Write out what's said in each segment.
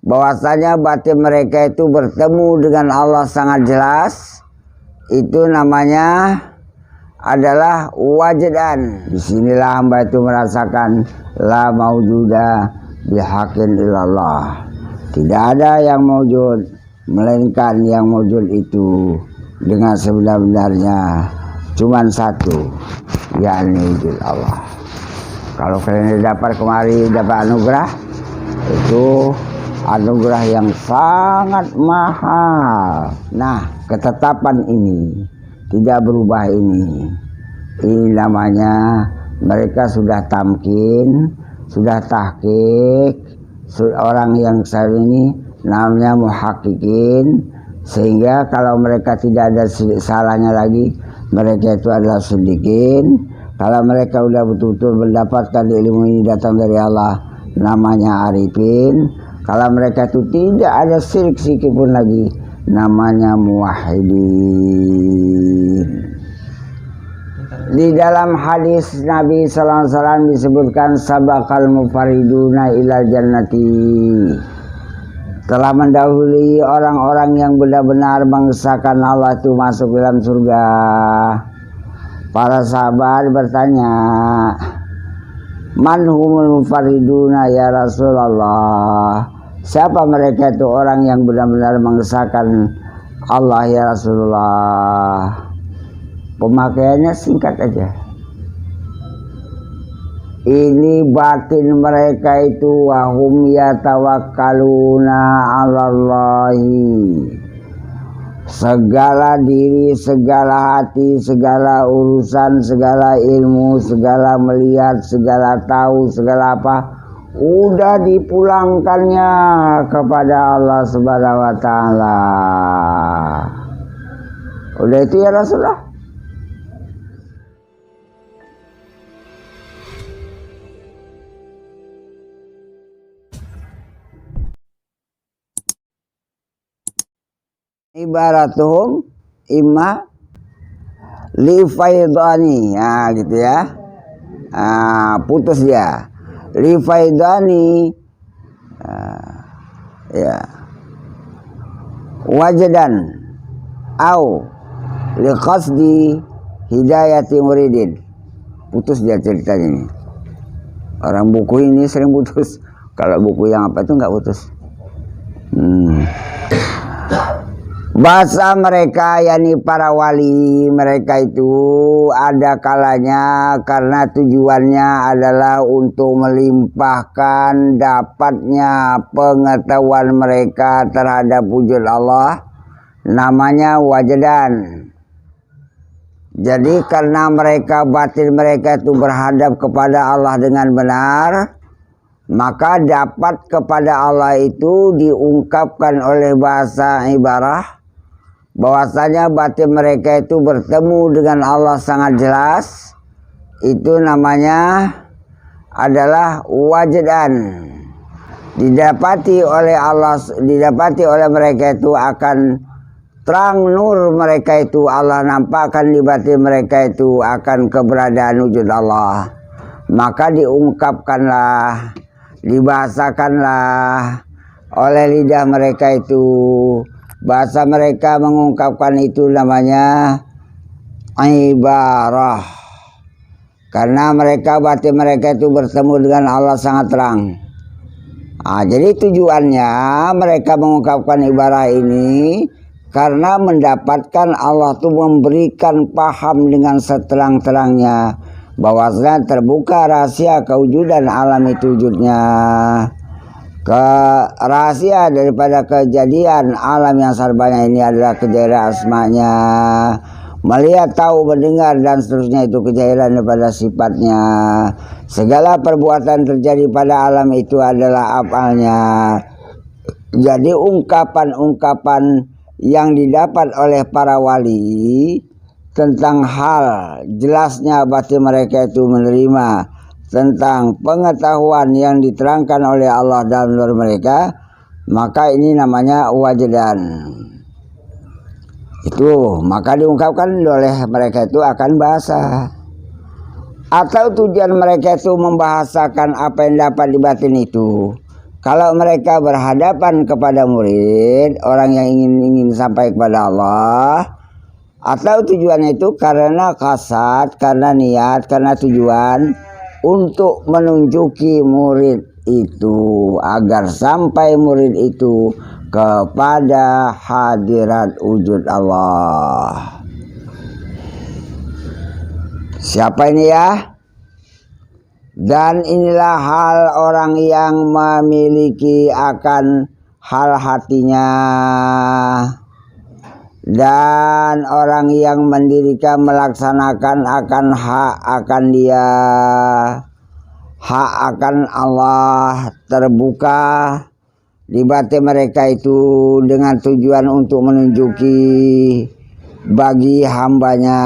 bahwasanya batin mereka itu bertemu dengan Allah sangat jelas. Itu namanya adalah wajdan. Disinilah hamba itu merasakan la maujuda bihaqqin illallah. Tidak ada yang maujud melainkan yang maujud itu dengan sebenar-benarnya cuman satu, yakni wujud Allah. Kalau kalian dapat kemari dapat anugerah, itu anugerah yang sangat mahal. Nah, ketetapan ini tidak berubah ini namanya mereka sudah tamkin, sudah tahqiq. Orang yang saya ini namanya muhaqqiqin, sehingga kalau mereka tidak ada salahnya lagi, mereka itu adalah siddiqin. Kalau mereka sudah betul-betul mendapatkan ilmu ini datang dari Allah, namanya arifin. Kalau mereka itu tidak ada syirik sedikit pun lagi, namanya muwahhidin. Di dalam hadis Nabi sallallahu alaihi wasallam disebutkan sabaqal mufariduna ilal jannati, telah mendahului orang-orang yang benar-benar mengesahkan Allah itu masuk dalam surga. Para sahabat bertanya, man humul mufariduna ya Rasulullah? Siapa mereka itu orang yang benar-benar mengesahkan Allah ya Rasulullah? Pemakaiannya singkat aja. Ini batin mereka itu wahum yatawakkaluna 'alallahi. Segala diri, segala hati, segala urusan, segala ilmu, segala melihat, segala tahu, segala apa, udah dipulangkannya kepada Allah Subhanahu wa taala. Udah itu ya Rasulullah. Ibaratuhum imma li faidani, ya gitu ya. Putus dia. Li faidani, ya. Wajadan au li qasdi hidayati muridin. Putus dia ceritanya ini. Orang buku ini sering putus. Kalau buku yang apa itu nggak putus. Bahasa mereka, yakni para wali, mereka itu ada kalanya karena tujuannya adalah untuk melimpahkan dapatnya pengetahuan mereka terhadap wujud Allah, namanya wajadan. Jadi karena mereka batin mereka itu berhadap kepada Allah dengan benar, maka dapat kepada Allah itu diungkapkan oleh bahasa ibarah, bahwasanya batin mereka itu bertemu dengan Allah sangat jelas. Itu namanya adalah wajdan. Didapati oleh Allah, didapati oleh mereka itu akan terang nur mereka itu, Allah nampakkan di batin mereka itu akan keberadaan wujud Allah. Maka diungkapkanlah, dibahasakanlah oleh lidah mereka itu. Bahasa mereka mengungkapkan itu namanya ibarah. Karena mereka batin mereka itu bertemu dengan Allah sangat terang. Jadi tujuannya mereka mengungkapkan ibarah ini karena mendapatkan Allah itu memberikan paham dengan seterang-terangnya bahwasanya terbuka rahasia kewujudan alam itu wujudnya. Ke rahasia daripada kejadian alam yang sarbanya ini adalah kejadian asmanya, melihat, tahu, mendengar dan seterusnya itu kejadian daripada sifatnya. Segala perbuatan terjadi pada alam itu adalah afalnya. Jadi ungkapan-ungkapan yang didapat oleh para wali tentang hal jelasnya batin mereka itu menerima tentang pengetahuan yang diterangkan oleh Allah dalam nur mereka, maka ini namanya wajdan. Itu maka diungkapkan oleh mereka itu akan bahasa. Atau tujuan mereka itu membahasakan apa yang dapat di batin itu, Kalau mereka berhadapan kepada murid, orang yang ingin sampai kepada Allah, atau tujuannya itu karena kasat, karena niat, karena tujuan untuk menunjuki murid itu agar sampai murid itu kepada hadirat wujud Allah. Siapa ini ya? Dan inilah hal orang yang memiliki akan hal hatinya, dan orang yang mendirikan melaksanakan akan hak akan dia, hak akan Allah terbuka di batin mereka itu dengan tujuan untuk menunjuki bagi hambanya.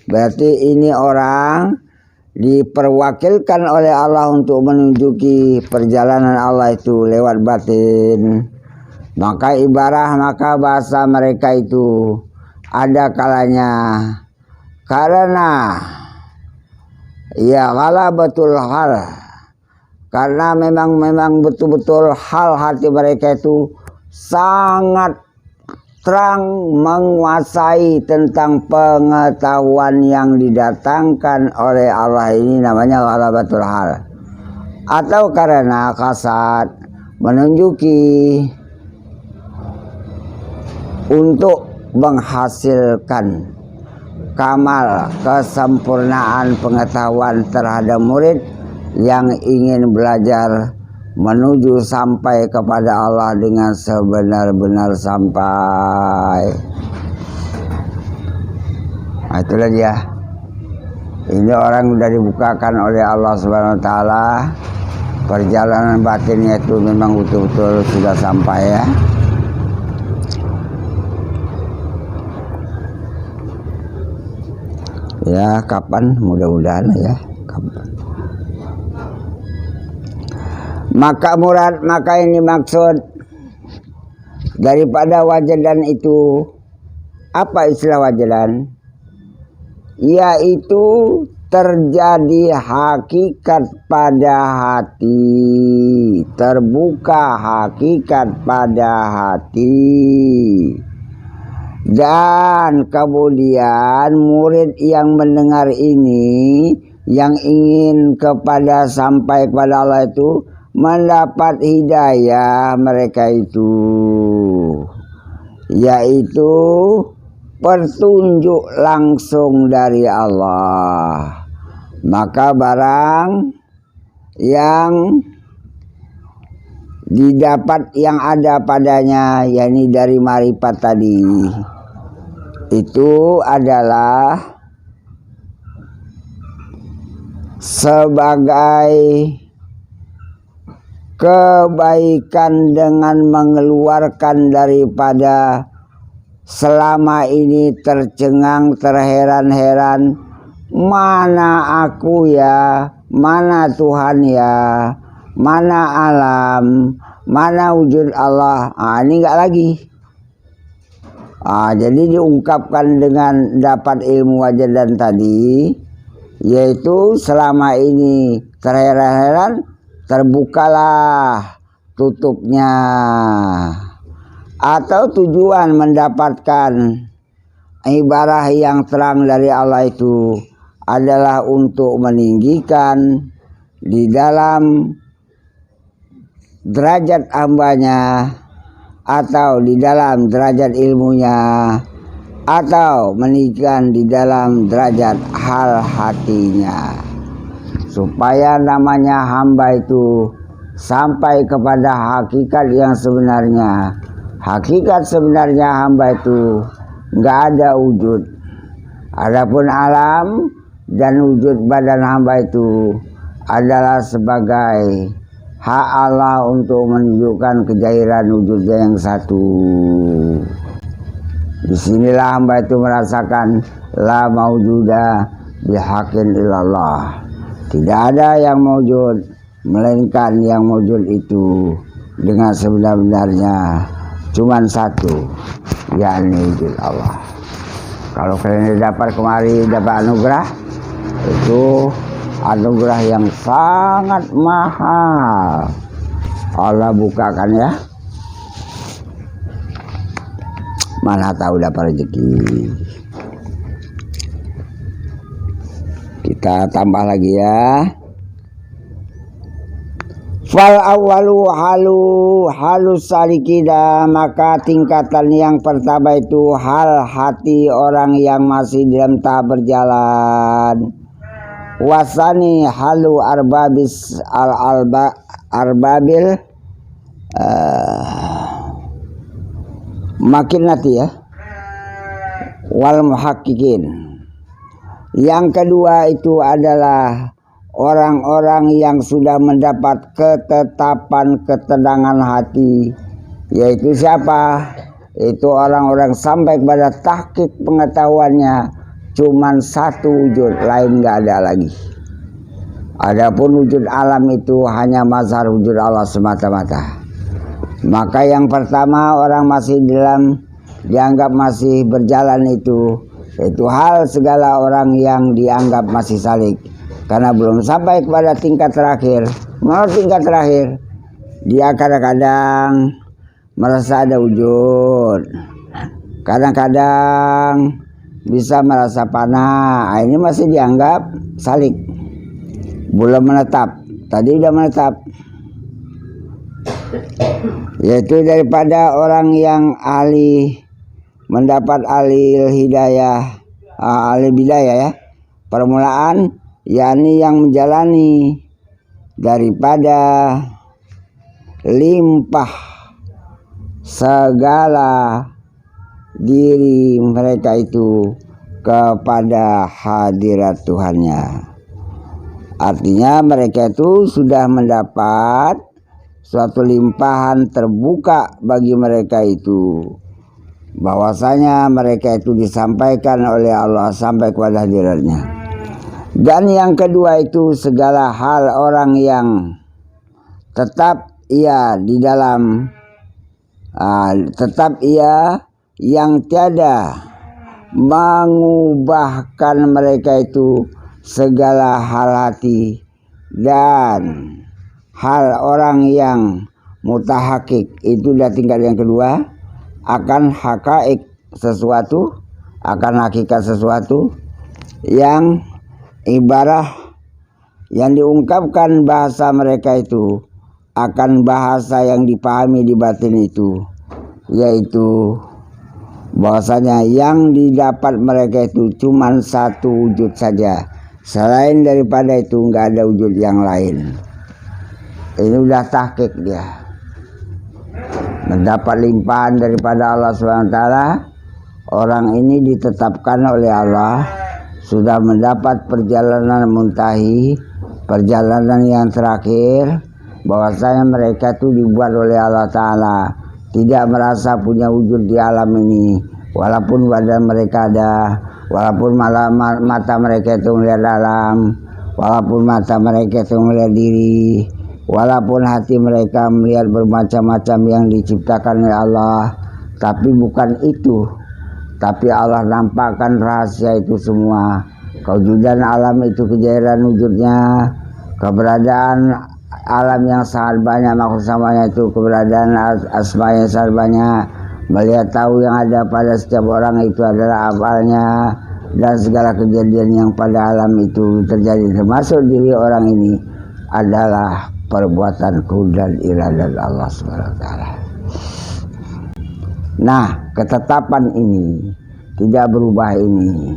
Berarti ini orang diperwakilkan oleh Allah untuk menunjuki perjalanan Allah itu lewat batin. Maka bahasa mereka itu ada kalanya karena ya betul hal, karena memang betul-betul hal hati mereka itu sangat terang menguasai tentang pengetahuan yang didatangkan oleh Allah, ini namanya ghalabatul hal. Atau karena kasat menunjuki untuk menghasilkan kamal kesempurnaan pengetahuan terhadap murid yang ingin belajar menuju sampai kepada Allah dengan sebenar-benar sampai. Nah, itulah dia. Ini orang sudah dibukakan oleh Allah Subhanahu Wa Taala. Perjalanan batinnya itu memang betul-betul sudah sampai ya. Ya, kapan? Mudah-mudahan ya. Kapan? Maka ini maksud daripada wajadan itu. Apa istilah wajadan? Yaitu terjadi hakikat pada hati, terbuka hakikat pada hati. Dan kemudian murid yang mendengar ini, yang ingin sampai kepada Allah itu mendapat hidayah mereka itu, yaitu petunjuk langsung dari Allah. Maka barang yang didapat yang ada padanya, yakni dari marifat tadi, itu adalah sebagai kebaikan dengan mengeluarkan daripada selama ini tercengang, terheran-heran, mana aku ya, mana Tuhan ya, mana alam, mana wujud Allah. Ini enggak lagi. Jadi diungkapkan dengan dapat ilmu wajadan tadi, yaitu selama ini terheran-heran, terbukalah tutupnya. Atau tujuan mendapatkan ibarat yang terang dari Allah itu adalah untuk meninggikan di dalam derajat hambanya, atau di dalam derajat ilmunya, atau meninggikan di dalam derajat hal hatinya, supaya namanya hamba itu sampai kepada hakikat yang sebenarnya. Hakikat sebenarnya hamba itu enggak ada wujud. Adapun alam dan wujud badan hamba itu adalah sebagai hak Allah untuk menunjukkan kejairan wujudnya yang satu. Disinilah hamba itu merasakan la maujuda bihaqqin illallah. Tidak ada yang maujud melainkan yang maujud itu dengan sebenar-benarnya cuman satu, yakni wujud Allah. Kalau kalian dapat kemari dapat anugerah, itu anugerah yang sangat mahal. Allah bukakan ya. Mana tahu dapat rezeki. Kita tambah lagi ya. Fal awwalu halus salikida, maka tingkatan yang pertama itu hal hati orang yang masih dalam tahap berjalan. Wasani halu arbabis arbabil makinati ya, wal muhaqqiqin. Yang kedua itu adalah orang-orang yang sudah mendapat ketetapan ketenangan hati. Yaitu siapa? Itu orang-orang sampai kepada tahqiq pengetahuannya cuman satu wujud, lain nggak ada lagi. Adapun wujud alam itu hanya mazhar wujud Allah semata-mata. Maka yang pertama orang masih dalam dianggap masih berjalan itu hal segala orang yang dianggap masih salik. Karena belum sampai kepada tingkat terakhir. Menurut tingkat terakhir, dia kadang-kadang merasa ada wujud, kadang-kadang bisa merasa panah. Ini masih dianggap salik, belum menetap. Tadi udah menetap. Yaitu daripada orang yang ahli mendapat ahli hidayah, ahli bidayah ya, permulaan, yakni yang menjalani daripada limpah segala diri mereka itu kepada hadirat Tuhannya. Artinya mereka itu sudah mendapat suatu limpahan terbuka bagi mereka itu, bahwasanya mereka itu disampaikan oleh Allah sampai kepada hadiratnya. Dan yang kedua itu segala hal orang yang tetap ia di dalam tetap ia yang tiada mengubahkan mereka itu segala hal hati, dan hal orang yang mutahakik itu udah tingkat yang kedua, akan hakaik sesuatu, akan hakikat sesuatu yang ibarat yang diungkapkan bahasa mereka itu akan bahasa yang dipahami di batin itu, yaitu bahwasanya yang didapat mereka itu cuma satu wujud saja, selain daripada itu nggak ada wujud yang lain. Ini udah tahqiq, dia mendapat limpahan daripada Allah SWT. Orang ini ditetapkan oleh Allah sudah mendapat perjalanan muntahi, perjalanan yang terakhir, bahwasanya mereka itu dibuat oleh Allah Ta'ala, tidak merasa punya wujud di alam ini, walaupun badan mereka ada, walaupun mata mereka itu melihat alam, walaupun mata mereka itu melihat diri, walaupun hati mereka melihat bermacam-macam yang diciptakan oleh Allah. Tapi bukan itu, tapi Allah nampakkan rahasia itu semua. Kewujudan alam itu kejadian wujudnya, keberadaan alam yang sangat banyak makhluk samanya itu, keberadaan asmanya sangat banyak, melihat tahu yang ada pada setiap orang itu adalah awalnya, dan segala kejadian yang pada alam itu terjadi termasuk diri orang ini adalah perbuatan dan iradat Allah SWT. Nah, ketetapan ini tidak berubah ini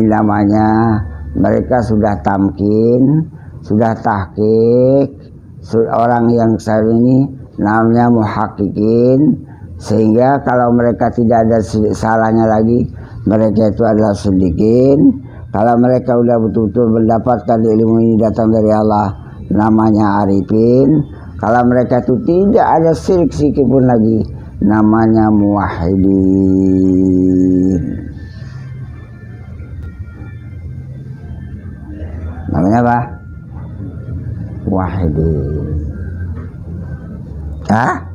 namanya mereka sudah tamkin, sudah tahqiq. Orang yang saat ini namanya muhaqqiqin, sehingga kalau mereka tidak ada salahnya lagi, mereka itu adalah siddiqin. Kalau mereka sudah betul-betul mendapatkan ilmu ini datang dari Allah, namanya arifin. Kalau mereka itu tidak ada syirik sedikit pun lagi, namanya muwahhidin. Namanya apa? Muwahhidin. Hah?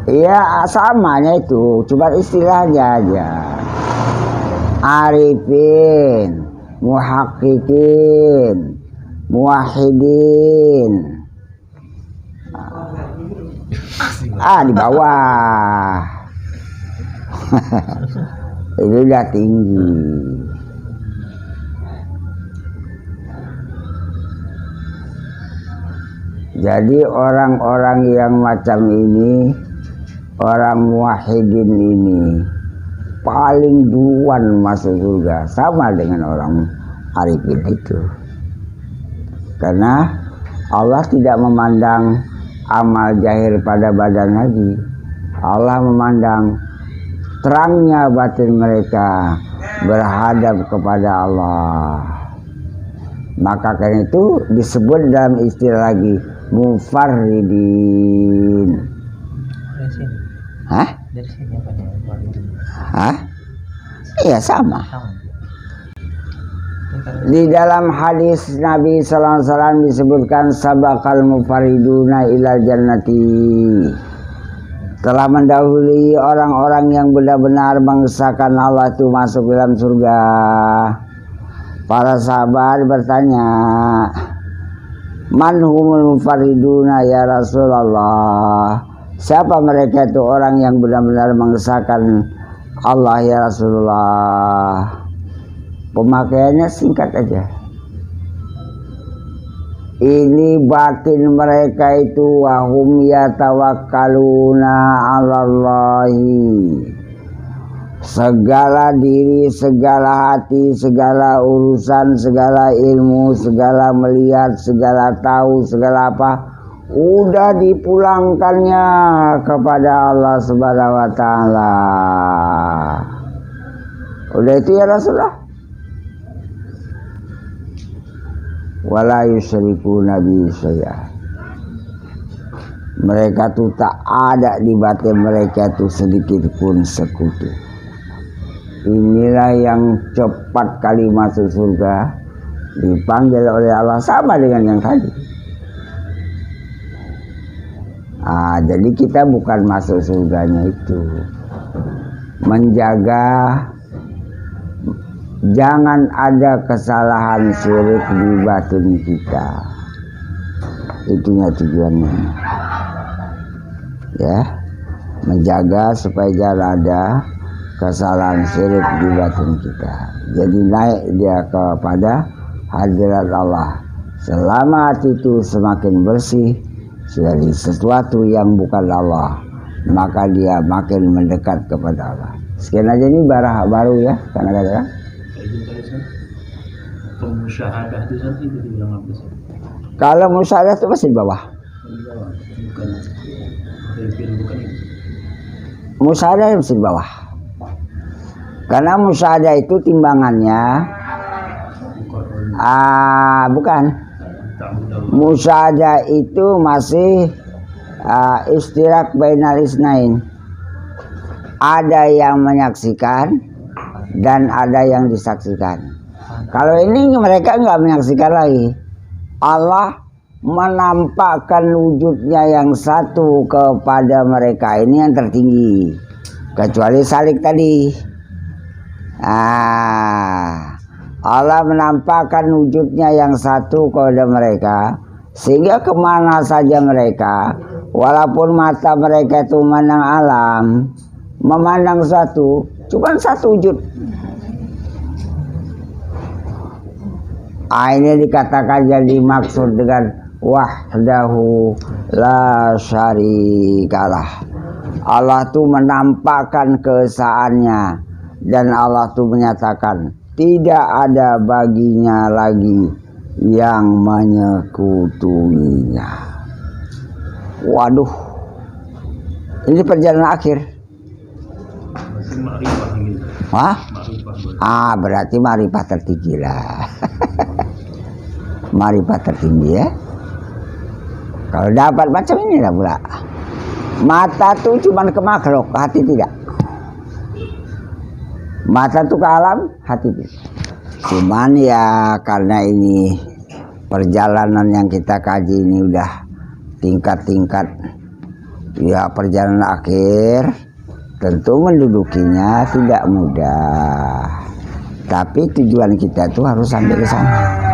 Iya, samanya itu, cuma istilahnya aja. Arifin, muhaqqiqin, muwahhidin. Di bawah. Itu udah tinggi. Jadi orang-orang yang macam ini, orang muwahhidin ini paling duluan masuk surga, sama dengan orang arifin itu. Karena Allah tidak memandang amal zahir pada badan lagi. Allah memandang terangnya batin mereka berhadap kepada Allah. Maka karena itu disebut dalam istilah lagi mufarridin. Hah? Dari sini apa ya? Hah? Iya sama. Di dalam hadis Nabi sallallahu alaihi wasallam disebutkan sabaqal mufariduna ilal jannati. Telah mendahului orang-orang yang benar-benar mengesahkan Allah itu masuk dalam surga. Para sahabat bertanya, man humul mufariduna ya Rasulullah? Siapa mereka itu orang yang benar-benar mengesahkan Allah ya Rasulullah? Pemakaiannya singkat aja. Ini batin mereka itu wahum yatawakkaluna 'alallahi. Segala diri, segala hati, segala urusan, segala ilmu, segala melihat, segala tahu, segala apa udah dipulangkannya kepada Allah Subhanahu wa taala. Udah itu ya Rasulullah. Wala yusyriku nabi saya. Mereka tuh tak ada di batin mereka tuh sedikit pun sekutu. Inilah yang cepat kali masuk surga, dipanggil oleh Allah sama dengan yang tadi. Jadi kita bukan masuk surganya itu, menjaga jangan ada kesalahan syirik di batin kita. Itunya tujuannya. Ya, menjaga supaya jangan ada kesalahan syirik di batin kita. Jadi naik dia kepada hadirat Allah. Selama hati itu semakin bersih dari sesuatu yang bukan Allah, maka dia makin mendekat kepada Allah. Sekian aja ini baru ya, kadang-kadang. Musyahadah itu satu itu dibilang apa sih? Kalau musyahadah itu masih di bawah. Bukan itu. Musyahadah masih di bawah. Karena musyahadah itu timbangannya bukan. Musyahadah itu masih istirak bainal isnain. Ada yang menyaksikan dan ada yang disaksikan. Kalau ini mereka nggak menyaksikan lagi. Allah menampakkan wujudnya yang satu kepada mereka, ini yang tertinggi. Kecuali salik tadi. Allah menampakkan wujudnya yang satu kepada mereka, sehingga kemana saja mereka, walaupun mata mereka itu memandang alam, memandang satu, cuma satu wujud. Ini dikatakan jadi maksud dengan wahdahu la syarikalah. Allah tuh menampakkan keesaannya, dan Allah tuh menyatakan tidak ada baginya lagi yang menyekutuinya. Waduh, ini perjalanan akhir. Berarti marifat tertinggi lah. Marifat tertinggi ya. Kalau dapat macam ini lah pula. Mata tuh cuma ke makhluk, hati tidak. Mata tuh ke alam, hati tidak. Cuman ya karena ini perjalanan yang kita kaji ini udah tingkat-tingkat ya perjalanan akhir, tentu mendudukinya tidak mudah. Tapi tujuan kita tuh harus sampai ke sana.